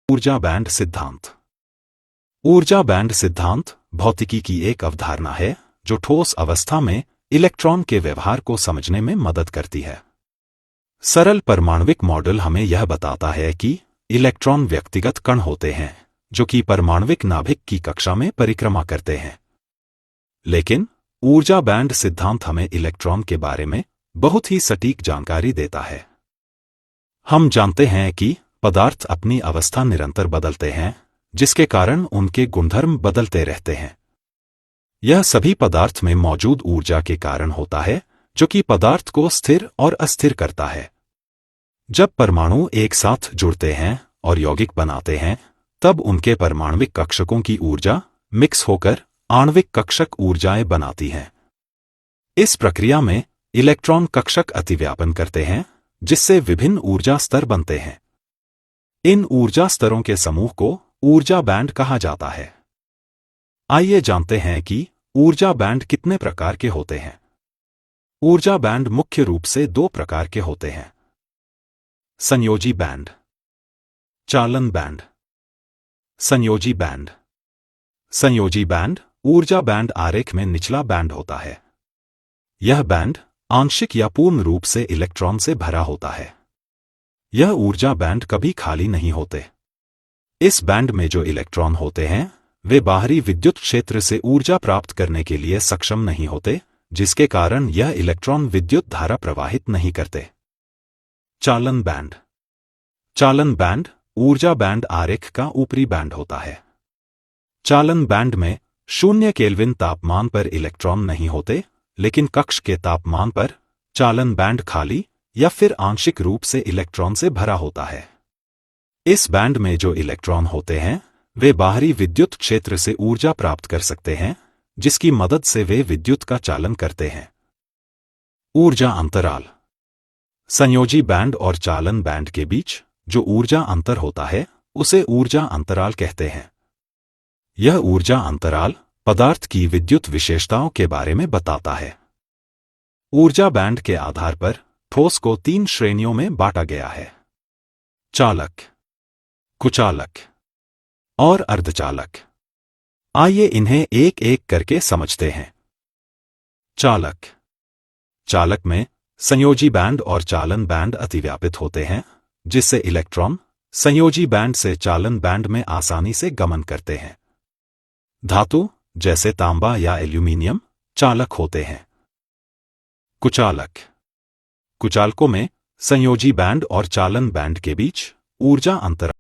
ऊर्जा बैंड सिद्धांत। ऊर्जा बैंड सिद्धांत भौतिकी की एक अवधारणा है जो ठोस अवस्था में इलेक्ट्रॉन के व्यवहार को समझने में मदद करती है। सरल परमाणुविक मॉडल हमें यह बताता है कि इलेक्ट्रॉन व्यक्तिगत कण होते हैं जो कि परमाणुविक नाभिक की कक्षा में परिक्रमा करते हैं। लेकिन ऊर्जा बैंड सिद्धांत हमें इलेक्ट्रॉन के बारे में बहुत ही सटीक जानकारी देता है। हम जानते हैं कि पदार्थ अपनी अवस्था निरंतर बदलते हैं, जिसके कारण उनके गुणधर्म बदलते रहते हैं। यह सभी पदार्थ में मौजूद ऊर्जा के कारण होता है, जो कि पदार्थ को स्थिर और अस्थिर करता है। जब परमाणु एक साथ जुड़ते हैं और यौगिक बनाते हैं, तब उनके परमाणुविक कक्षकों की ऊर्जा मिक्स होकर आणविक कक्षक ऊर्जाएं बनाती हैं। इस प्रक्रिया में इलेक्ट्रॉन कक्षक अतिव्यापन करते हैं, जिससे विभिन्न ऊर्जा स्तर बनते हैं। इन ऊर्जा स्तरों के समूह को ऊर्जा बैंड कहा जाता है। आइए जानते हैं कि ऊर्जा बैंड कितने प्रकार के होते हैं। ऊर्जा बैंड मुख्य रूप से दो प्रकार के होते हैं: संयोजी बैंड, चालन बैंड। संयोजी बैंड। संयोजी बैंड ऊर्जा बैंड आरेख में निचला बैंड होता है। यह बैंड आंशिक या पूर्ण रूप से इलेक्ट्रॉन से भरा होता है। यह ऊर्जा बैंड कभी खाली नहीं होते। इस बैंड में जो इलेक्ट्रॉन होते हैं वे बाहरी विद्युत क्षेत्र से ऊर्जा प्राप्त करने के लिए सक्षम नहीं होते, जिसके कारण यह इलेक्ट्रॉन विद्युत धारा प्रवाहित नहीं करते। चालन बैंड। चालन बैंड ऊर्जा बैंड आरेख का ऊपरी बैंड होता है। चालन बैंड में 0 केल्विन तापमान पर इलेक्ट्रॉन नहीं होते, लेकिन कक्ष के तापमान पर चालन बैंड खाली या फिर आंशिक रूप से इलेक्ट्रॉन से भरा होता है। इस बैंड में जो इलेक्ट्रॉन होते हैं वे बाहरी विद्युत क्षेत्र से ऊर्जा प्राप्त कर सकते हैं, जिसकी मदद से वे विद्युत का चालन करते हैं। ऊर्जा अंतराल। संयोजी बैंड और चालन बैंड के बीच जो ऊर्जा अंतर होता है उसे ऊर्जा अंतराल कहते हैं। यह ऊर्जा अंतराल पदार्थ की विद्युत विशेषताओं के बारे में बताता है। ऊर्जा बैंड के आधार पर ठोस को 3 श्रेणियों में बांटा गया है: चालक, कुचालक और अर्धचालक। आइए इन्हें एक एक करके समझते हैं। चालक। चालक में संयोजी बैंड और चालन बैंड अतिव्यापित होते हैं, जिससे इलेक्ट्रॉन संयोजी बैंड से चालन बैंड में आसानी से गमन करते हैं। धातु जैसे तांबा या एल्यूमीनियम चालक होते हैं। कुचालक। कुचालकों में संयोजी बैंड और चालन बैंड के बीच ऊर्जा अंतर